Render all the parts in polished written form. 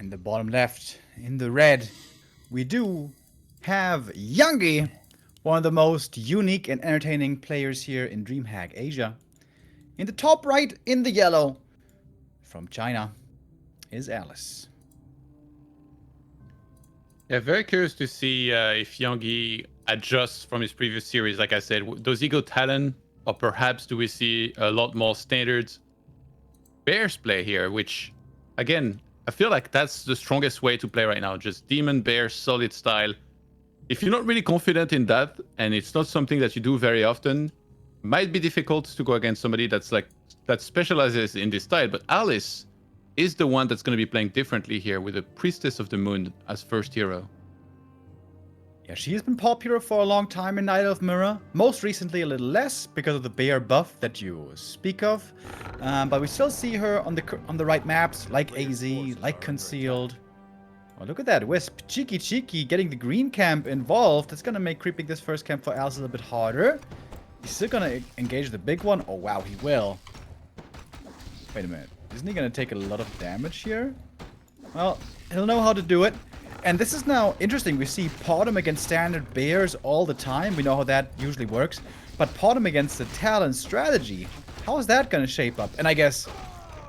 In the bottom left, in the red, we do have Yange, one of the most unique and entertaining players here in DreamHack Asia. In the top right, in the yellow, from China, is Alice. Yeah, very curious to see if Yange adjusts from his previous series. Like I said, does he go Talon, or perhaps do we see a lot more standard Bears play here? Which, again, I feel like that's the strongest way to play right now. Just Demon, Bear, solid style. If you're not really confident in that, and it's not something that you do very often, it might be difficult to go against somebody that specializes in this style. But Alice is the one that's going to be playing differently here with the Priestess of the Moon as first hero. Yeah, she has been popular for a long time in Night of Mirror. Most recently a little less because of the bear buff that you speak of. But we still see her on the right maps, like AZ, like Concealed. Oh, look at that Wisp. Cheeky getting the green camp involved. That's going to make creeping this first camp for Alice a little bit harder. He's still going to engage the big one. Oh, wow, he will. Wait a minute. Isn't he going to take a lot of damage here? Well, he'll know how to do it. And this is now interesting. We see Potom against standard bears all the time. We know how that usually works. But Potom against the Talon strategy, how is that going to shape up? And I guess,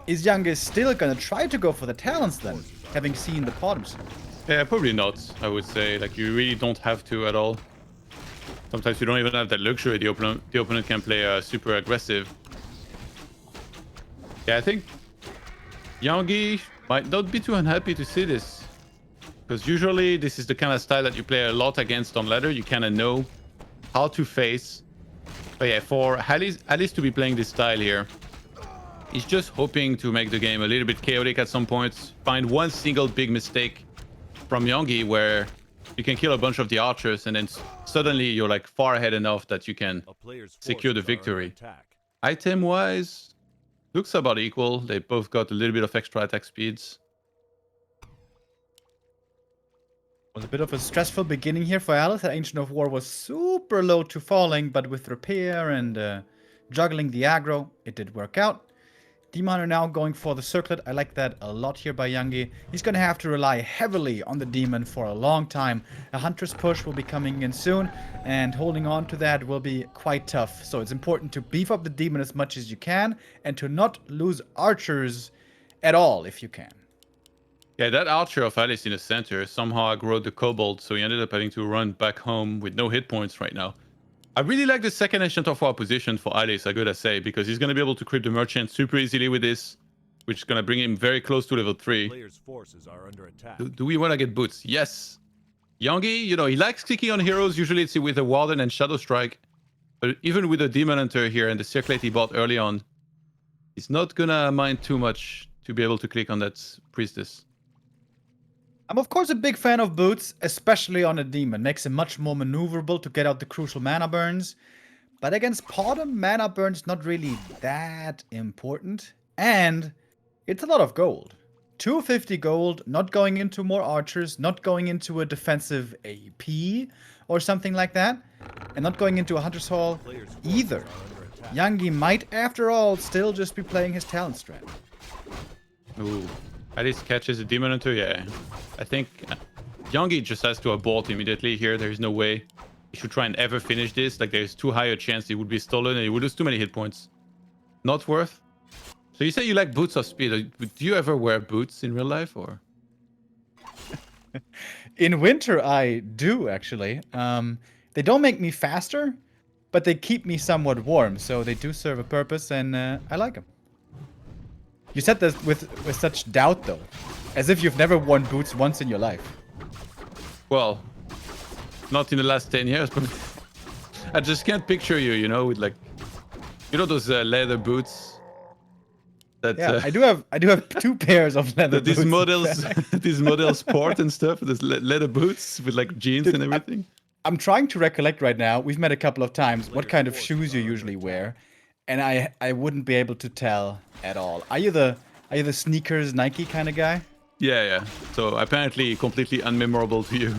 is Yange still going to try to go for the Talons then, having seen the Potoms? Yeah, probably not, I would say. Like, you really don't have to at all. Sometimes you don't even have that luxury. The opponent can play super aggressive. Yeah, I think Yange might not be too unhappy to see this. Because usually this is the kind of style that you play a lot against on ladder. You kind of know how to face. But yeah, for Alice to be playing this style here, he's just hoping to make the game a little bit chaotic at some points. Find one single big mistake from Yange where you can kill a bunch of the archers and then suddenly you're like far ahead enough that you can secure the victory. Item-wise, looks about equal. They both got a little bit of extra attack speeds. Was a bit of a stressful beginning here for Alice. That Ancient of War was super low to falling, but with repair and juggling the aggro, it did work out. Demon Hunter now going for the circlet. I like that a lot here by Yange. He's going to have to rely heavily on the demon for a long time. A Hunter's push will be coming in soon, and holding on to that will be quite tough. So it's important to beef up the demon as much as you can, and to not lose archers at all if you can. Yeah, that archer of Alice in the center somehow aggroed the kobold, so he ended up having to run back home with no hit points right now. I really like the second Ancient of War position for Alice, I gotta say, because he's gonna be able to creep the merchant super easily with this, which is gonna bring him very close to level 3. Players' forces are under attack. Do we want to get boots? Yes. Yange, you know, he likes clicking on heroes. Usually it's with a Warden and Shadow Strike. But even with a Demon Hunter here and the Circlate he bought early on, he's not gonna mind too much to be able to click on that Priestess. I'm of course a big fan of boots, especially on a demon. Makes him much more maneuverable to get out the crucial mana burns. But against Potom, mana burns not really that important. And it's a lot of gold. 250 gold, not going into more archers, not going into a defensive AP or something like that. And not going into a Hunter's Hall either. Yange might, after all, still just be playing his talent strat. Ooh. Alice catches a Demon Hunter, yeah. I think Yange just has to abort immediately here. There's no way he should try and ever finish this. Like, there's too high a chance he would be stolen and he would lose too many hit points. Not worth. So you say you like boots of speed. Do you ever wear boots in real life, or? In winter, I do, actually. They don't make me faster, but they keep me somewhat warm. So they do serve a purpose, and I like them. You said this with such doubt, though. As if you've never worn boots once in your life. Well, not in the last 10 years, but I just can't picture you, you know, with like, you know, those leather boots. That, yeah, I do have 2 pairs of leather these boots. models, these models sport and stuff. Those leather boots with like jeans and everything. I'm trying to recollect right now. We've met a couple of times. What kind of shoes you usually wear? And I wouldn't be able to tell at all. Are you the sneakers Nike kind of guy? Yeah. So apparently completely unmemorable to you.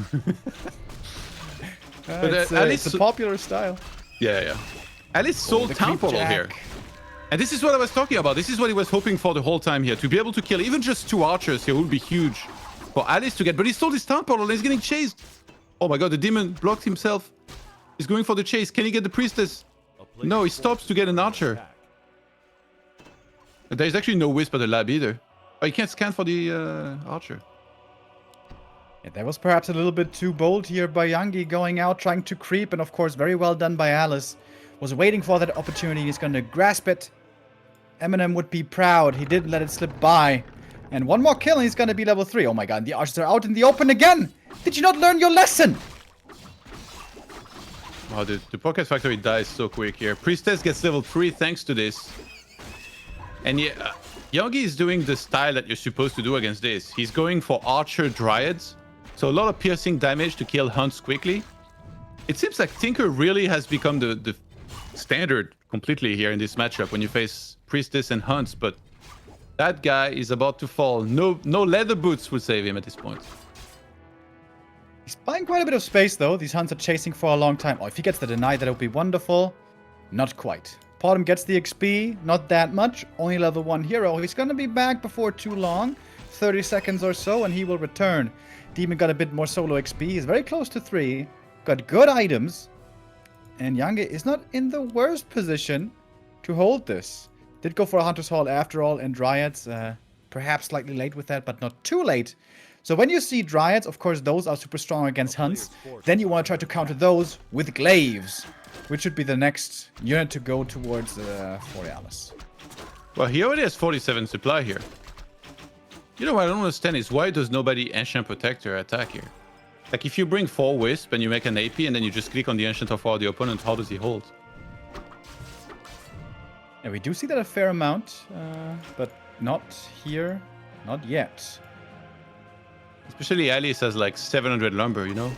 But it's a popular style. Yeah. Alice sold Town Portal here. And this is what I was talking about. This is what he was hoping for the whole time here. To be able to kill even just 2 archers here would be huge. for Alice to get, but he stole his town portal and he's getting chased. Oh my god, the demon blocked himself. He's going for the chase. Can he get the priestess? No, he stops to get an archer. There's actually no wisp at the lab either. Oh, he can't scan for the archer. Yeah, that was perhaps a little bit too bold here by Yange going out, trying to creep, and of course, very well done by Alice. Was waiting for that opportunity. He's going to grasp it. Eminem would be proud. He didn't let it slip by. And one more kill and he's going to be level 3. Oh my god, the archers are out in the open again. Did you not learn your lesson? Wow, the Pocket Factory dies so quick here. Priestess gets level 3 thanks to this. And yeah, Yange is doing the style that you're supposed to do against this. He's going for Archer Dryads. So a lot of piercing damage to kill hunts quickly. It seems like Tinker really has become the standard completely here in this matchup when you face Priestess and Hunts, but that guy is about to fall. No leather boots will save him at this point. He's buying quite a bit of space though. These Hunts are chasing for a long time. Oh, if he gets the deny, that would be wonderful. Not quite. Potom gets the XP, not that much. Only level 1 hero. He's gonna be back before too long. 30 seconds or so and he will return. Demon got a bit more solo XP. He's very close to 3. Got good items. And Yange is not in the worst position to hold this. Did go for a Hunter's Hall after all, and Dryads, perhaps slightly late with that, but not too late. So when you see Dryads, of course, those are super strong against Hunts. Then you want to try to counter those with Glaives, which should be the next unit to go towards for Alice. Well, he already has 47 supply here. You know what I don't understand is why does nobody Ancient Protector attack here? Like, if you bring 4 Wisp and you make an AP and then you just click on the Ancient of War of the opponent, how does he hold? Yeah, we do see that a fair amount, but not here, not yet. Especially Alice has like 700 lumber, you know?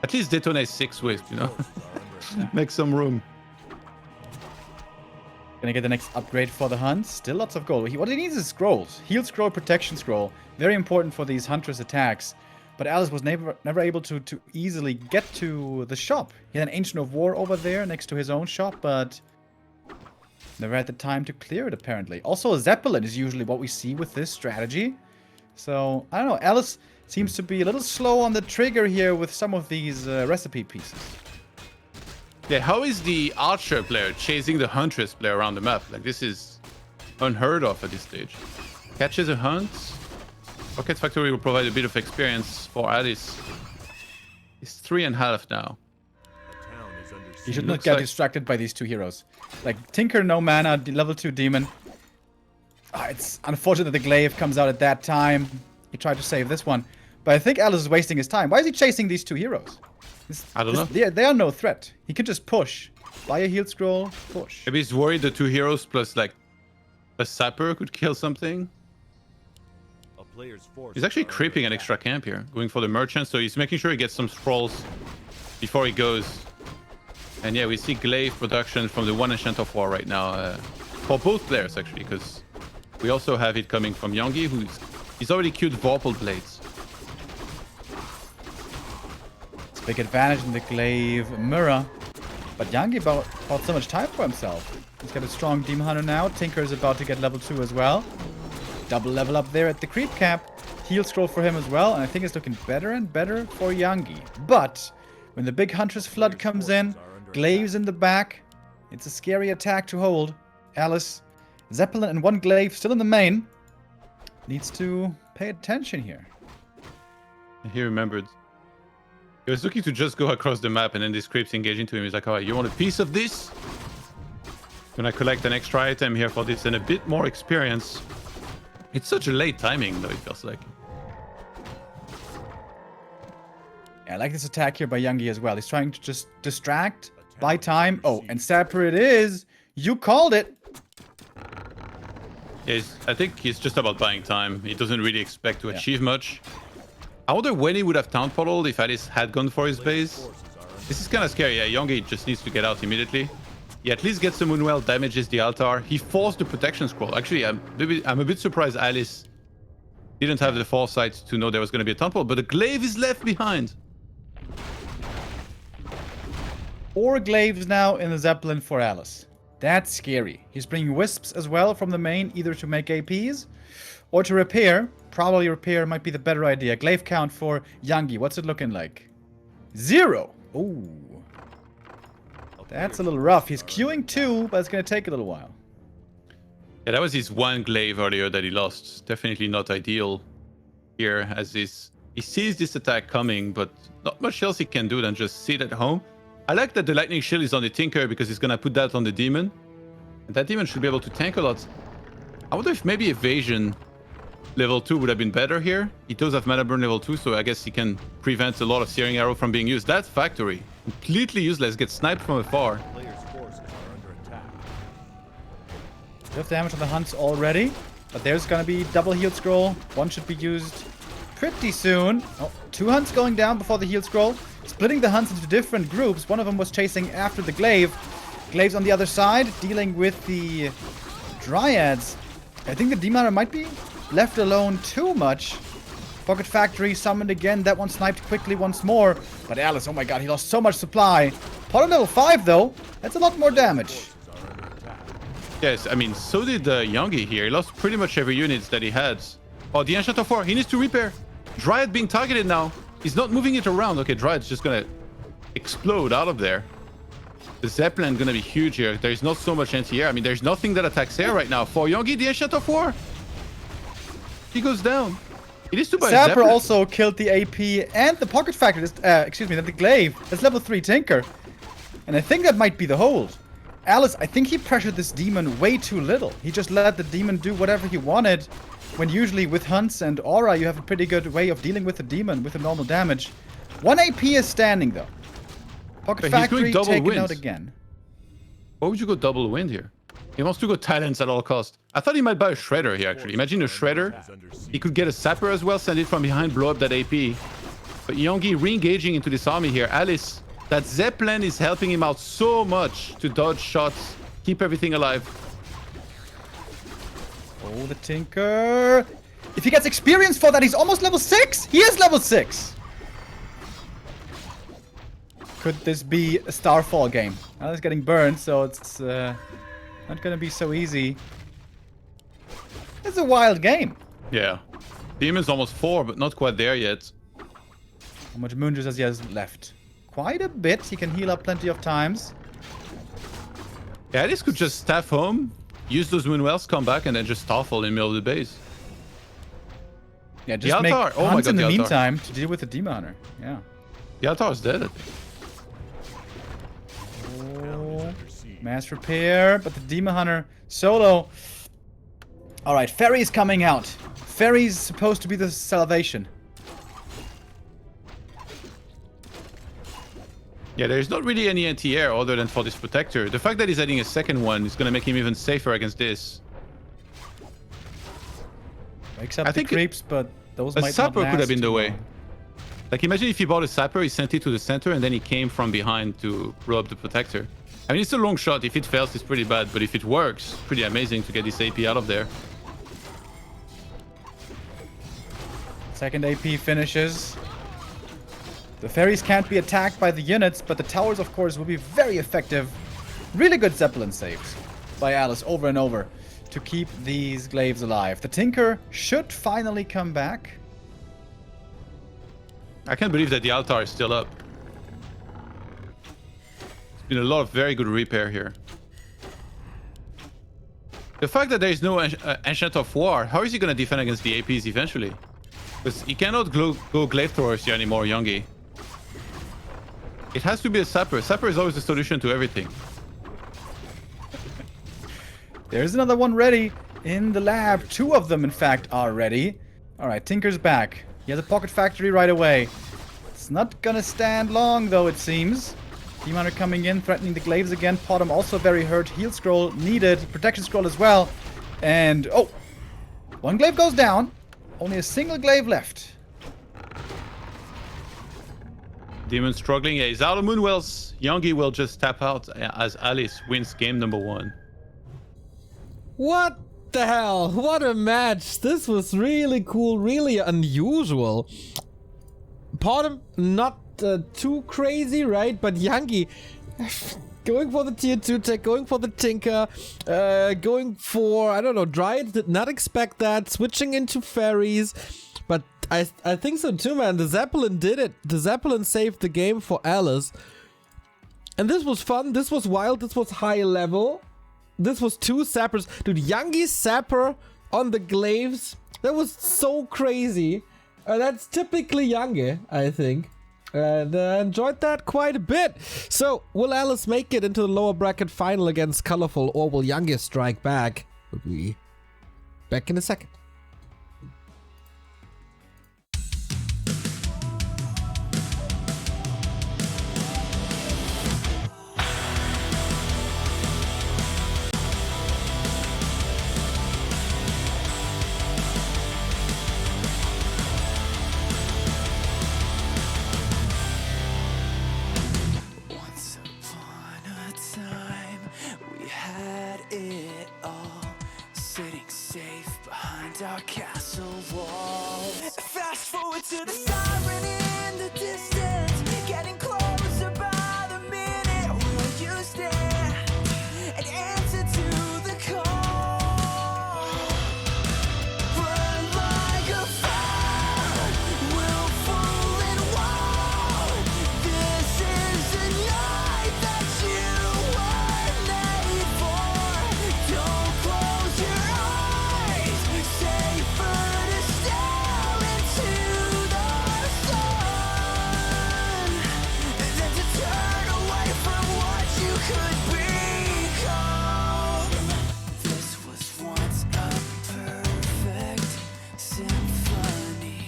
At least detonate 6 Wisp, you know? Make some room. Gonna get the next upgrade for the Hunt. Still lots of gold. What he needs is scrolls. Heal scroll, protection scroll. Very important for these Huntress attacks. But Alice was never able to easily get to the shop. He had an Ancient of War over there next to his own shop, but never had the time to clear it, apparently. Also, a Zeppelin is usually what we see with this strategy. So, I don't know. Alice seems to be a little slow on the trigger here with some of these recipe pieces. Yeah, how is the Archer player chasing the Huntress player around the map? Like, this is unheard of at this stage. Catches a Hunt. Rocket Factory will provide a bit of experience for Alice. He's 3.5 now. He should not get distracted by these 2 heroes. Like, Tinker, no mana, level 2 demon. It's unfortunate that the glaive comes out at that time. He tried to save this one. But I think Alice is wasting his time. Why is he chasing these 2 heroes? I don't know. They are no threat. He can just push. Buy a heal scroll, push. Maybe he's worried the 2 heroes plus like a sapper could kill something. He's actually creeping an extra camp here, going for the merchant, so he's making sure he gets some scrolls before he goes. And yeah, we see glaive production from the 1 Ancient of War right now, for both players actually, because we also have it coming from Yange, he's already queued Vorpal Blades. It's a big advantage in the glaive mirror, but Yange bought so much time for himself. He's got a strong Demon Hunter now. Tinker is about to get level 2 as well. Double level up there at the creep camp. Heal scroll for him as well, and I think it's looking better and better for Yange. But when the big Huntress flood comes in, glaives in the back, it's a scary attack to hold. Alice, Zeppelin and 1 glaive still in the main. Needs to pay attention here. And he remembered. He was looking to just go across the map, and then these creeps engage into him. He's like, alright, you want a piece of this? Gonna collect an extra item here for this and a bit more experience. It's such a late timing, though, it feels like. Yeah, I like this attack here by Yange as well. He's trying to just distract, buy time. Oh, and Sapper it is. You called it. Yeah, I think he's just about buying time. He doesn't really expect to achieve much. I wonder when he would have town portaled if Alice had gone for his base. This is kind of scary. Yeah, Yange just needs to get out immediately. He at least gets the Moonwell, damages the altar. He forced the protection scroll. Actually, I'm a bit surprised Alice didn't have the foresight to know there was going to be a town portal, but the glaive is left behind. 4 glaives now in the Zeppelin for Alice. That's scary. He's bringing wisps as well from the main, either to make APs or to repair. Probably repair might be the better idea. Glaive count for Yange. What's it looking like? 0. Ooh. That's a little rough. He's queuing 2, but it's going to take a little while. Yeah, that was his one glaive earlier that he lost. Definitely not ideal here, as he sees this attack coming, but not much else he can do than just sit at home. I like that the lightning shield is on the Tinker because he's going to put that on the demon. And that demon should be able to tank a lot. I wonder if maybe evasion level 2 would have been better here. He does have mana burn level 2, so I guess he can prevent a lot of searing arrow from being used. That factory, completely useless, gets sniped from afar. Player's forces are under attack. Bit of damage on the hunts already, but there's gonna be double healed scroll. One should be used pretty soon. Oh, 2 hunts going down before the healed scroll. Splitting the hunts into different groups. One of them was chasing after the glaive. Glaive's on the other side, dealing with the dryads. I think the demon might be left alone too much. Pocket Factory summoned again. That one sniped quickly once more. But Alice, oh my god, he lost so much supply. Pot on level 5 though. That's a lot more damage. Yes, I mean, so did Yange here. He lost pretty much every unit that he had. Oh, the Ancient of War, he needs to repair. Dryad being targeted now. He's not moving it around. Okay, Dryad's just gonna explode out of there. The Zeppelin gonna be huge here. There's not so much anti-air. I mean, there's nothing that attacks air right now. For Yange, the Ancient of War, he goes down. It is to buy Sapper Zeppelin. also killed the AP and the Pocket Factory. Excuse me, the glaive. That's level 3 Tinker. And I think that might be the hold. Alice, I think he pressured this demon way too little. He just let the demon do whatever he wanted. When usually with hunts and aura, you have a pretty good way of dealing with the demon with the normal damage. 1 AP is standing though. Pocket But he's Factory going double taken wins. out again. Why would you go double wind here? He wants to go Titans at all costs. I thought he might buy a Shredder here, actually. Imagine a Shredder. He could get a Sapper as well, send it from behind, blow up that AP. But Yange re-engaging into this army here. Alice, that Zeppelin is helping him out so much to dodge shots, keep everything alive. Oh, the Tinker. If he gets experience for that, he's almost level 6. He is level 6. Could this be a Starfall game? Well, it's getting burned, so it's not gonna be so easy. It's a wild game. Yeah. Demon's almost 4, but not quite there yet. How much moon juice does he have left? Quite a bit. He can heal up plenty of times. Yeah, Alice could just staff home, use those Moonwells, come back, and then just Starfall in the middle of the base. Yeah, just The make altar. Oh my hunts god, in the the altar. meantime to deal with the Demon Hunter. Yeah. The Altar is dead, I think. Oh, mass repair, but the Demon Hunter solo. Alright, Ferry's coming out. Ferry's supposed to be the salvation. Yeah, there's not really any anti-air other than for this Protector. The fact that he's adding a second one is going to make him even safer against this. Wakes up I the think creeps, but those A might not Sapper could have last been the too way. long. Like, imagine if he bought a Sapper, he sent it to the center, and then he came from behind to blow up the Protector. I mean, it's a long shot. If it fails, it's pretty bad. But if it works, pretty amazing to get this AP out of there. Second AP finishes. The ferries can't be attacked by the units, but the towers, of course, will be very effective. Really good Zeppelin saves by Alice over and over to keep these glaives alive. The Tinker should finally come back. I can't believe that the Altar is still up. It's been a lot of very good repair here. The fact that there is no Ancient of War, how is he going to defend against the APs eventually? Because he cannot go Glaive Throwers here anymore, Yange. It has to be a Sapper. Sapper is always the solution to everything. There's another one ready in the lab. 2 of them, in fact, are ready. Alright, Tinker's back. He has a Pocket Factory right away. It's not gonna stand long, though, it seems. Demon Hunter coming in, threatening the glaives again. Potom also very hurt. Heal scroll needed. Protection scroll as well. And, oh! 1 glaive goes down. Only a single glaive left. Demon struggling. Yeah, he's out of Moonwells. Yange will just tap out as Alice wins game number 1. What the hell? What a match. This was really cool, really unusual. Potom, not too crazy, right? But Yange, Going for the tier 2 tech, going for the Tinker, going for, I don't know, Dryad. Did not expect that. Switching into fairies. But I think so too, man. The Zeppelin did it. The Zeppelin saved the game for Alice. And this was fun. This was wild. This was high level. This was 2 sappers. Dude, Yange's sapper on the glaives. That was so crazy. That's typically Yange, I think. And enjoyed that quite a bit. So, will Alice make it into the lower bracket final against Colorful, or will Yange strike back? We'll be back in a second. Our castle wall. Fast forward to the siren in the distance, getting closer by the minute. Will you stand and answer to the call? Burn like a fire, willful and wild. This is the night that you were made for. Don't close your eyes. Safer to stare into the sun than to turn away from what you could become. This was once a perfect symphony,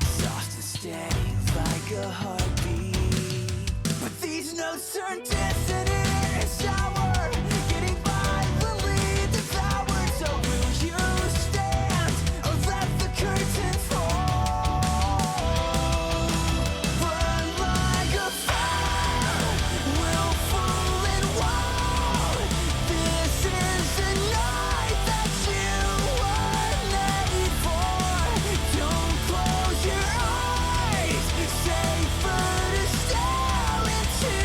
soft and steady like a heartbeat. But these notes turn dissonant and sour, getting violently devoured. So will you stand or let the curtain fall? Burn like a fire, willful and wild. This is the night that you were made for. Don't close your eyes. Safer to stare into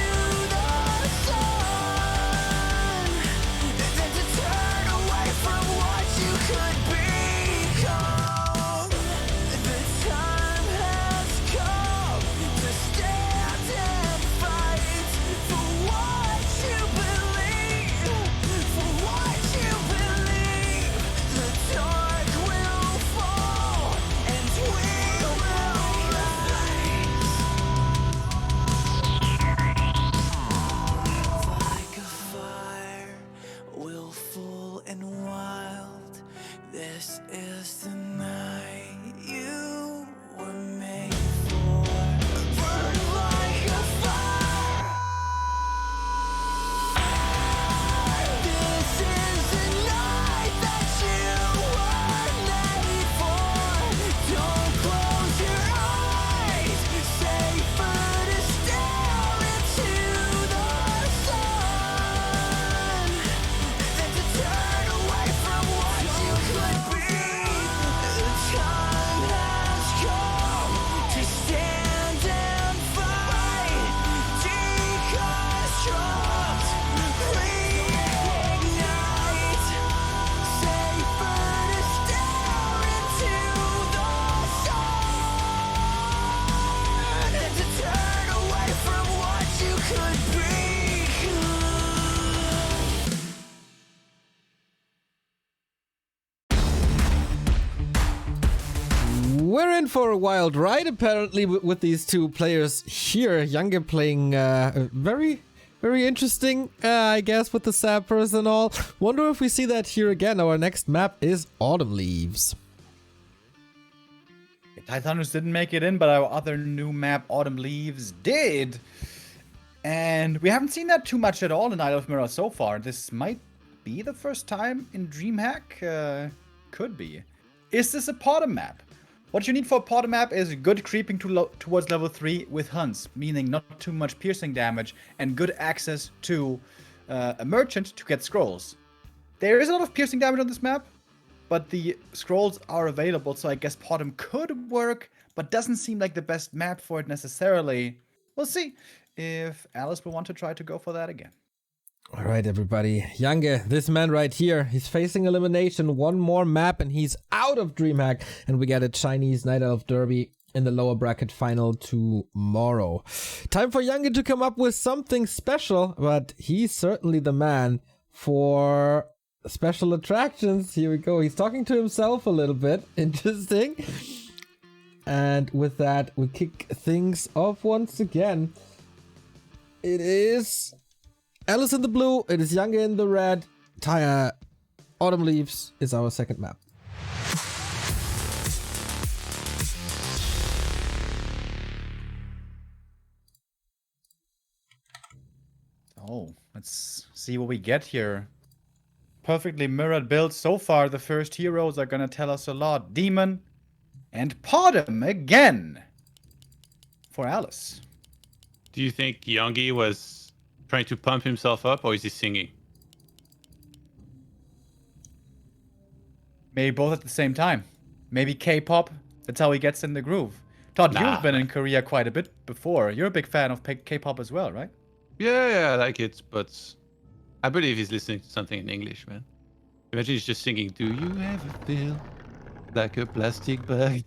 the sun than to turn away from what you could become. The time has come to stand and fight for what you believe, for what you believe. The dark will fall and we will rise. Like a fire, willful and wild. This is the night you were made for. Burn like a fire. This is the night that you were made for. Don't close your eyes. Safer to stare into the sun than to turn away from what you could be. The time has come to stand and fight. Deconstruct, reignite. Safer to stare into the sun than to turn away from what you could become. We're in for a wild ride, apparently, with these 2 players here. Yange playing very, very interesting, I guess, with the sappers and all. Wonder if we see that here again. Our next map is Autumn Leaves. Titanius didn't make it in, but our other new map, Autumn Leaves, did. And we haven't seen that too much at all in Isle of Mirror so far. This might be the first time in DreamHack. Could be. Is this a Potter map? What you need for a Potter map is good creeping towards level 3 with hunts, meaning not too much piercing damage, and good access to a merchant to get scrolls. There is a lot of piercing damage on this map, but the scrolls are available, so I guess Potter could work, but doesn't seem like the best map for it necessarily. We'll see if Alice will want to try to go for that again. All right, everybody. Yange, this man right here, he's facing elimination. One more map and he's out of DreamHack. And we get a Chinese Night Elf Derby in the lower bracket final tomorrow. Time for Yange to come up with something special, but he's certainly the man for special attractions. Here we go. He's talking to himself a little bit. Interesting. And with that, we kick things off once again. It is Alice in the blue, it is Yange in the red. Autumn Leaves is our second map. Oh, let's see what we get here. Perfectly mirrored build so far. The first heroes are gonna tell us a lot. Demon and Potom again for Alice. Do you think Yange was trying to pump himself up, or is he singing? Maybe both at the same time. Maybe K-pop. That's how he gets in the groove. Todd, Nah. you've been in Korea quite a bit before. You're a big fan of K-pop as well, right? Yeah, I like it, but I believe he's listening to something in English, man. Imagine he's just singing, "Do you ever feel like a plastic bag?"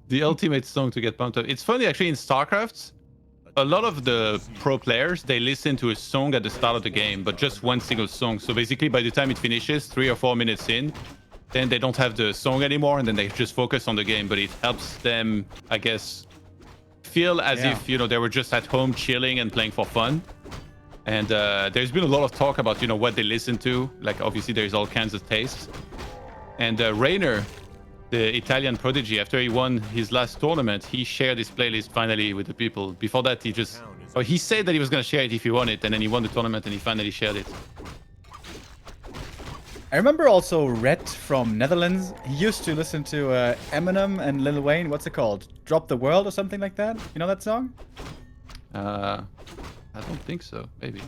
The ultimate song to get pumped up. It's funny, actually, in StarCraft, a lot of the pro players, they listen to a song at the start of the game, but just one single song. So basically, by the time it finishes, 3 or 4 minutes in, then they don't have the song anymore, and then they just focus on the game. But it helps them, I guess, feel as if, you know, they were just at home chilling and playing for fun. And there's been a lot of talk about, you know, what they listen to. Like, obviously, there's all kinds of tastes. And Rainer, the Italian prodigy, after he won his last tournament, he shared his playlist finally with the people. Before that, he just... Oh, he said that he was going to share it if he won it, and then he won the tournament and he finally shared it. I remember also Red from Netherlands. He used to listen to Eminem and Lil Wayne. What's it called? Drop the World or something like that? You know that song? I don't think so. Maybe.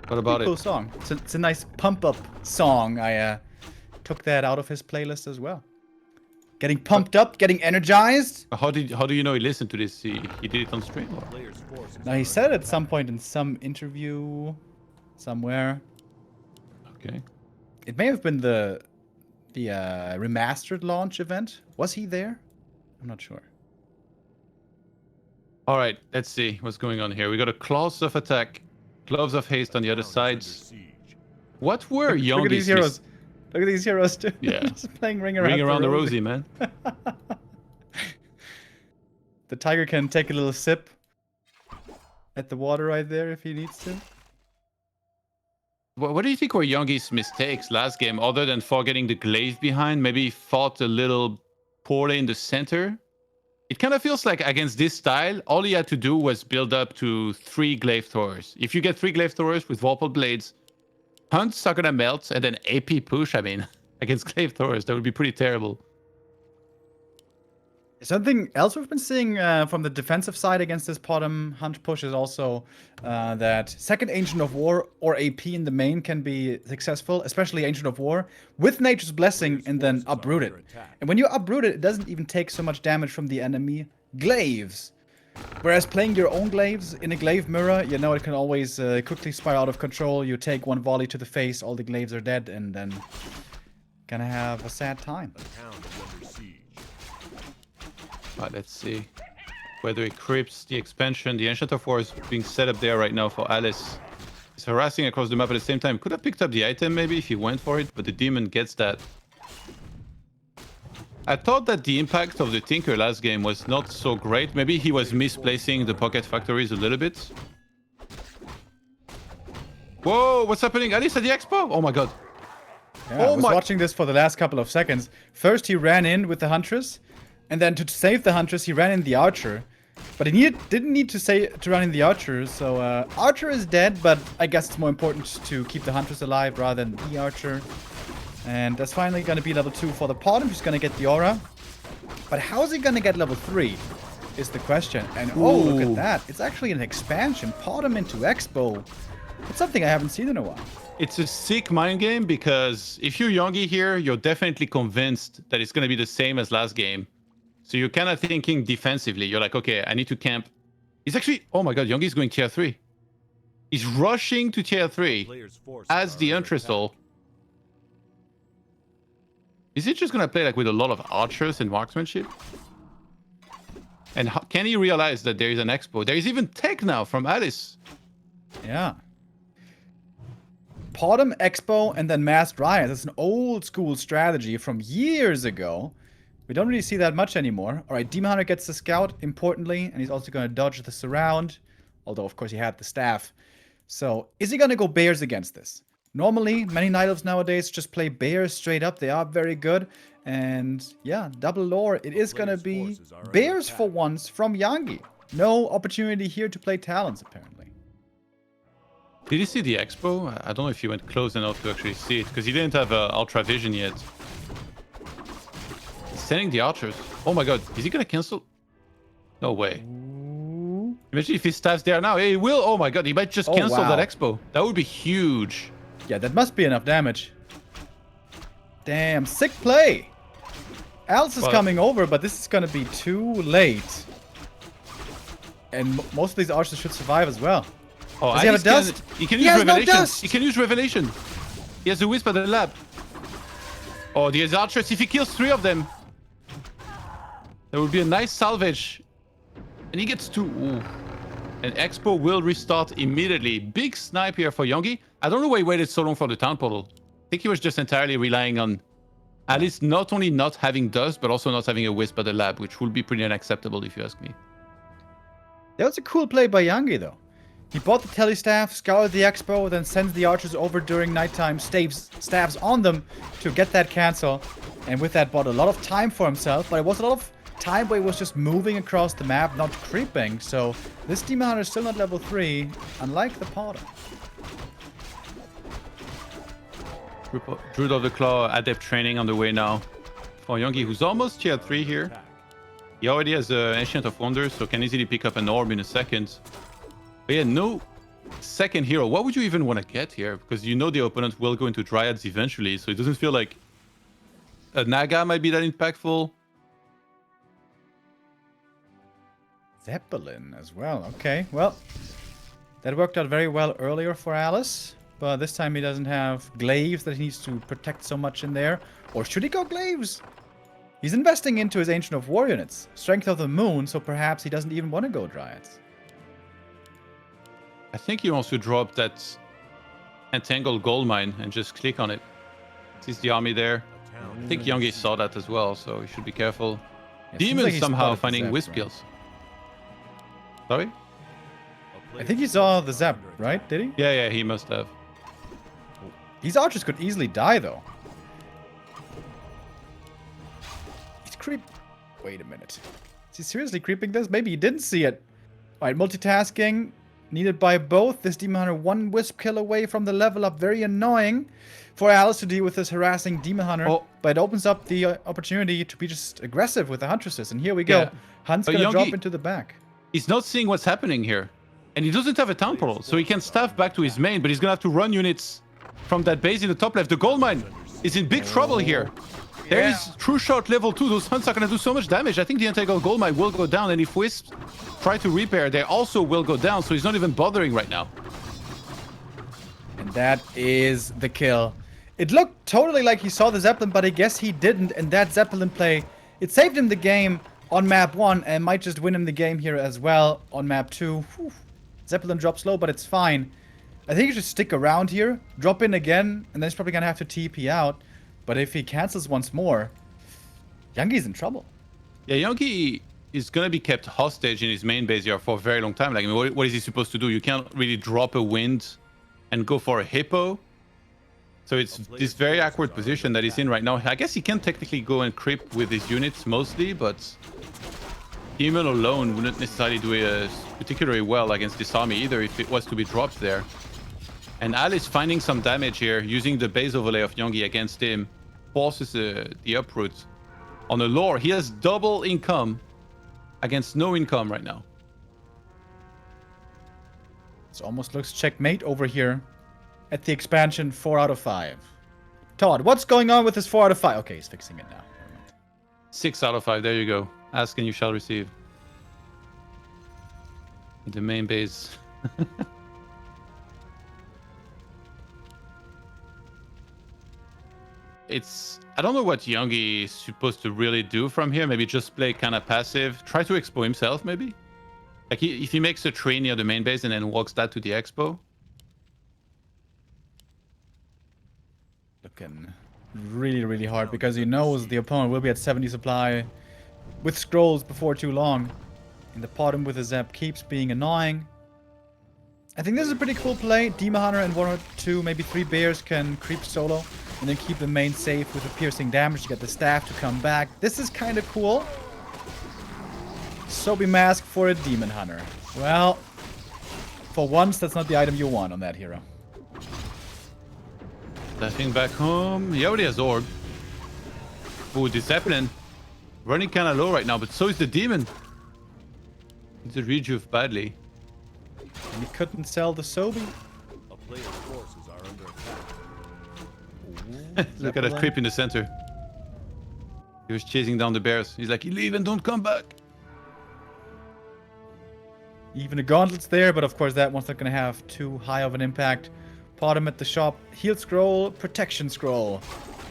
What about Cool it? song. It's a nice pump-up song. I took that out of his playlist as well. Getting pumped up, getting energized. How do you know he listened to this? He did it on stream? Or? Player's forces Now he said it at some point in some interview somewhere. Okay. It may have been the remastered launch event. Was he there? I'm not sure. All right, let's see what's going on here. We got a Claws of Attack, Gloves of Haste on the other town is under sides. siege. What were Look at these Yange's heroes. Look at these heroes too. Yeah. Just playing Ring Around, Ring around the rosy, man. The tiger can take a little sip at the water right there if he needs to. What do you think were Yange's mistakes last game, other than forgetting the glaive behind? Maybe he fought a little poorly in the center. It kind of feels like against this style, all he had to do was build up to 3 glaive throwers. If you get 3 glaive throwers with Vorpal Blades, hunts are gonna melt, and then AP push, I mean, against glaive throwers, that would be pretty terrible. Something else we've been seeing from the defensive side against this Potom hunt push is also that second Ancient of War or AP in the main can be successful, especially Ancient of War, with Nature's Blessing and then uproot it. And when you uproot it, it doesn't even take so much damage from the enemy glaives. Whereas playing your own glaives in a glaive mirror, you know, it can always quickly spiral out of control. You take one volley to the face, all the glaives are dead, and then gonna have a sad time. The town is under siege. All right, let's see whether it creeps the expansion. The Ancient of War is being set up there right now for Alice. He's harassing across the map at the same time. Could have picked up the item maybe if he went for it, but the demon gets that. I thought that the impact of the Tinker last game was not so great. Maybe he was misplacing the pocket factories a little bit. Whoa, what's happening? Alice at the expo? Oh my god. Yeah, I was watching this for the last couple of seconds. First he ran in with the Huntress, and then to save the Huntress, he ran in the Archer. But he didn't need to run in the Archer, so Archer is dead, but I guess it's more important to keep the Huntress alive rather than the Archer. And that's finally going to be level 2 for the Potom, who's going to get the Aura. But how is he going to get level 3 is the question. And oh, look at that. It's actually an expansion. Potom into Expo. It's something I haven't seen in a while. It's a sick mind game because if you're Yange here, you're definitely convinced that it's going to be the same as last game. So you're kind of thinking defensively. You're like, okay, I need to camp. He's actually... Oh my god, Yange's going tier 3. He's rushing to tier 3 Player's forces as are the under Entresol. attack. Is he just gonna play like with a lot of archers and marksmanship? And can he realize that there is an expo? There is even tech now from Alice. Yeah. Potom, Expo, and then Masked Riots. That's an old school strategy from years ago. We don't really see that much anymore. Alright, Demon Hunter gets the scout, importantly, and he's also going to dodge the surround. Although, of course, he had the staff. So, is he going to go bears against this? Normally, many Night Elves nowadays just play bears straight up. They are very good. And, yeah, double lore. It is going to be bears for once from Yange. No opportunity here to play talents, apparently. Did you see the expo? I don't know if he went close enough to actually see it, because he didn't have ultra vision yet. He's sending the archers. Oh my god, is he gonna cancel? No way. Imagine if he staffs there now. He will. Oh my god, he might just cancel wow. that expo. That would be huge. Yeah, that must be enough damage. Damn, sick play. Alice is coming over, but this is gonna be too late. And most of these archers should survive as well. Oh, Does he have a dust? He can He use has no revelation. dust! He can use revelation. He has a wisp at the lab. Oh, there's archers. If he kills 3 of them, that would be a nice salvage. And he gets 2. Ooh. And Expo will restart immediately. Big snipe here for Yange. I don't know why he waited so long for the town portal. I think he was just entirely relying on Alice not only not having dust, but also not having a wisp at the lab, which would be pretty unacceptable if you ask me. That was a cool play by Yange, though. He bought the telestaff, scoured the expo, then sends the archers over during nighttime, stabs on them to get that cancel. And with that, bought a lot of time for himself, but it was a lot of time where he was just moving across the map, not creeping. So this Demon Hunter is still not level 3, unlike the Potter. Druid of the Claw adept training on the way now for Yange, who's almost tier 3 here. He already has an Ancient of Wonders, so can easily pick up an orb in a second. But yeah, no second hero. What would you even want to get here? Because you know the opponent will go into Dryads eventually, so it doesn't feel like a Naga might be that impactful. Zeppelin as well. Okay, well, that worked out very well earlier for Alice. But this time he doesn't have glaives that he needs to protect so much in there. Or should he go glaives? He's investing into his Ancient of War units. Strength of the Moon, so perhaps he doesn't even want to go Dryads. I think he wants to drop that Entangled Gold Mine and just click on it. Sees the army there. I think Yange saw that as well, so he should be careful. Yeah, Demons like he somehow spotted the finding Zap, wisp right? kills. Sorry? I think he saw the Zap, right? Did he? Yeah, he must have. These archers could easily die, though. He's Wait a minute. Is he seriously creeping this? Maybe he didn't see it. Alright, multitasking. Needed by both. This Demon Hunter 1 wisp kill away from the level up. Very annoying for Alice to deal with this harassing Demon Hunter. Oh. But it opens up the opportunity to be just aggressive with the Huntresses. And here we go. Yeah. Hunt's But gonna drop Yange- into the back. He's not seeing what's happening here. And he doesn't have a town portal, so he can staff back to his main, but he's gonna have to run units from that base in the top left. The gold mine is in big trouble here. There is True Shot level 2. Those hunts are gonna do so much damage. I think the Entangled Gold Mine will go down, and if Wisps try to repair, they also will go down, so he's not even bothering right now. And that is the kill. It looked totally like he saw the Zeppelin, but I guess he didn't. And that Zeppelin play, it saved him the game on map 1 and might just win him the game here as well on map 2. Whew. Zeppelin drops low, but it's fine. I think he should stick around here, drop in again, and then he's probably gonna have to TP out. But if he cancels once more, Yange's in trouble. Yeah, Yange is gonna be kept hostage in his main base here for a very long time. Like, I mean, what is he supposed to do? You can't really drop a wind and go for a hippo. So it's this very awkward position that he's in right now. I guess he can technically go and creep with his units mostly, but Demon alone wouldn't necessarily do particularly well against this army either if it was to be dropped there. And Alice finding some damage here, using the base overlay of Yange against him, forces the uproot. On a lore, he has double income against no income right now. This almost looks checkmate over here at the expansion 4 out of 5. Todd, what's going on with this 4 out of 5? Okay, he's fixing it now. 6 out of 5, there you go. Ask and you shall receive. The main base. it's... I don't know what Yange is supposed to really do from here. Maybe just play kind of passive. Try to expo himself, maybe? Like, if he makes a tree near the main base and then walks that to the expo. Looking really, really hard because he knows the opponent will be at 70 supply with scrolls before too long. And the bottom with the Zap keeps being annoying. I think this is a pretty cool play. Demon Hunter and 1 or 2, maybe 3 bears can creep solo and then keep the main safe with the piercing damage to get the staff to come back. This is kind of cool. Soapy Mask for a Demon Hunter. Well, for once, that's not the item you want on that hero. Diving back home. He already has Orb. Ooh, the Zeppelin. Running kind of low right now, but so is the Demon. It's a rejuve badly. And he couldn't sell the Soapy. A player's forces are under attack. Look at that creep in the center. He was chasing down the bears. He's like, leave and don't come back. Even the Gauntlet's there, but of course that one's not going to have too high of an impact. Pot him at the shop. Heal Scroll, Protection Scroll.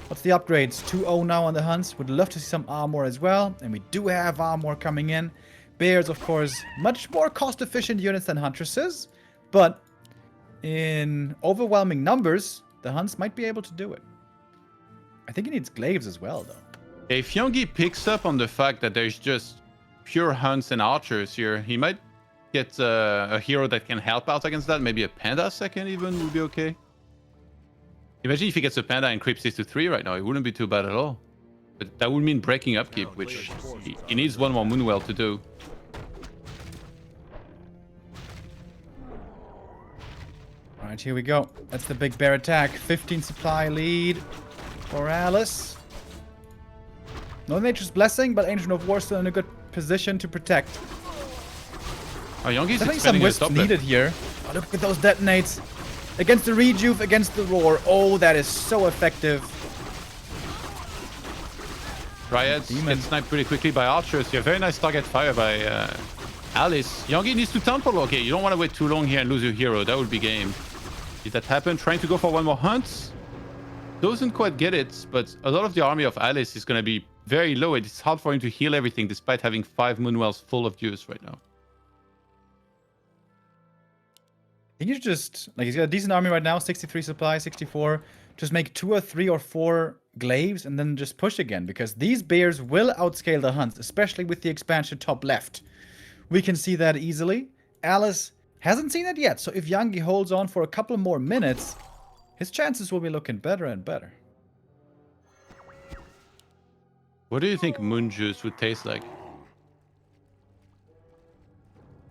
What's the upgrades? 2-0 now on the hunts. Would love to see some armor as well. And we do have armor coming in. Bears, of course, much more cost-efficient units than Huntresses. But in overwhelming numbers, the hunts might be able to do it. I think he needs glaives as well, though. If Yange picks up on the fact that there's just pure hunts and archers here, he might get a hero that can help out against that. Maybe a panda second even would be okay. Imagine if he gets a panda and creeps this to 3 right now. It wouldn't be too bad at all. But that would mean breaking upkeep, which he needs one more Moonwell to do. Alright, here we go. That's the big bear attack. 15 supply lead for Alice. No Nature's Blessing, but Ancient of War still in a good position to protect. Oh, Yange's I think expanding some his wisps top needed here. Oh, look at those detonates. Against the rejuve, against the roar. Oh, that is so effective. Dryads get sniped pretty quickly by archers here. Very nice target fire by Alice. Yange needs to temple. Okay, you don't want to wait too long here and lose your hero. That would be game. Did that happen? Trying to go for one more hunt. Doesn't quite get it, but a lot of the army of Alice is going to be very low. It's hard for him to heal everything despite having 5 Moonwells full of juice right now. I think you should just, like, he's got a decent army right now, 63 supply, 64. Just make 2 or 3 or 4 glaives and then just push again, because these bears will outscale the hunts, especially with the expansion top left. We can see that easily. Alice hasn't seen it yet, so if Yange holds on for a couple more minutes, his chances will be looking better and better. What do you think moon juice would taste like?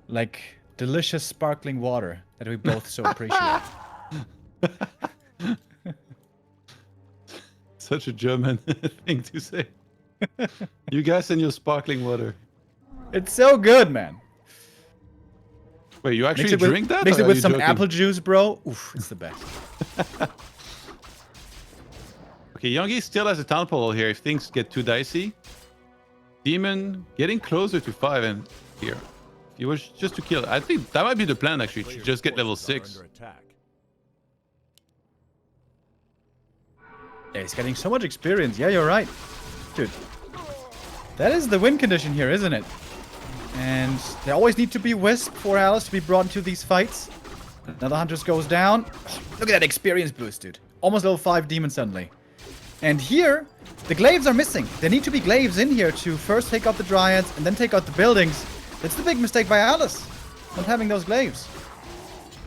Like delicious sparkling water that we both so appreciate. Such a German thing to say. You guys and your sparkling water. It's so good, man. Wait, you actually drink that? Mix or it are with you some joking? apple juice, bro. Oof, it's the best. Okay, Yange still has a town pole here if things get too dicey. Demon getting closer to 5 and here. If he was just to kill, I think that might be the plan actually, to just get level 6. Under attack. Yeah, he's getting so much experience. Yeah, you're right. Dude. That is the win condition here, isn't it? And there always need to be Wisp for Alice to be brought into these fights. Another Huntress goes down. Oh, look at that experience boost, dude. Almost level 5 Demon suddenly. And here, the glaives are missing. There need to be glaives in here to first take out the Dryads and then take out the buildings. That's the big mistake by Alice, not having those glaives.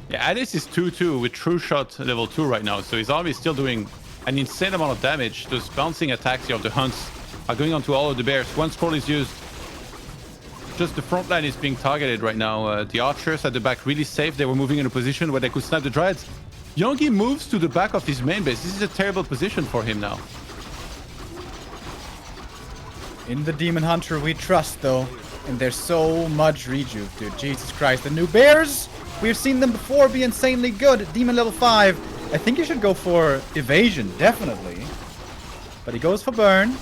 Yeah, Alice is 2-2 with True Shot level 2 right now, so his army is still doing an insane amount of damage. Those bouncing attacks here of the hunts are going onto all of the bears. One scroll is used. Just the front line is being targeted right now. The archers at the back really safe. They were moving in a position where they could snipe the Dryads. Yange moves to the back of his main base. This is a terrible position for him now. In the Demon Hunter we trust, though. And there's so much rejuve, dude. Jesus Christ. The new bears! We've seen them before be insanely good. Demon level 5. I think you should go for evasion, definitely. But he goes for burn.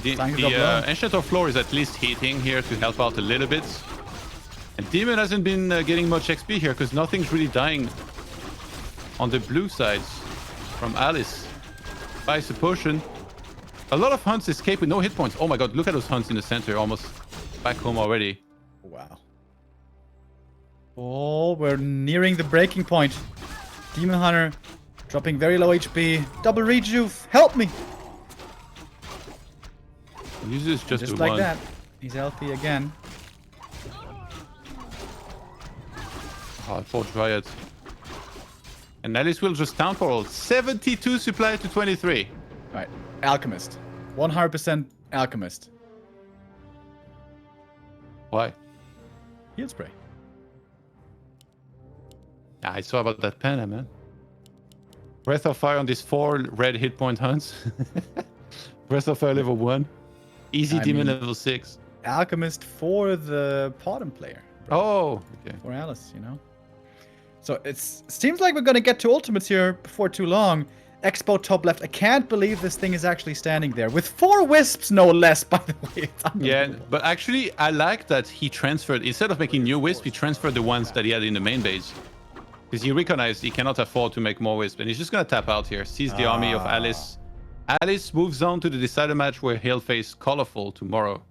The Ancient of Floor is at least hitting here to help out a little bit. And Demon hasn't been getting much XP here because nothing's really dying on the blue side. from Alice. Buys a potion. A lot of hunts escape with no hit points. Oh my god, look at those hunts in the center, almost back home already. Wow. Oh, we're nearing the breaking point. Demon Hunter dropping very low HP. Double rejuve. Help me. Uses just Just a like one. that. He's healthy again. Oh, poor Dryad. And Alice will just down for all. 72 supply to 23. Alright. Alchemist. 100% Alchemist. Why? Heal spray. Yeah, I saw about that panda, man. Breath of Fire on these 4 red hit point hunts. Breath of Fire level 1. Easy I demon mean- level 6. Alchemist for the Potom player. Oh, okay. For Alice, you know? So it seems like we're gonna get to ultimates here before too long. Expo top left. I can't believe this thing is actually standing there. With 4 wisps, no less, by the way. It's Yeah, unbelievable. but actually, I like that he transferred, instead of making new wisp, he transferred the ones that he had in the main base. Because he recognized he cannot afford to make more wisp, and he's just gonna tap out here. Sees the army of Alice. Alice moves on to the decider match where he'll face Colorful tomorrow.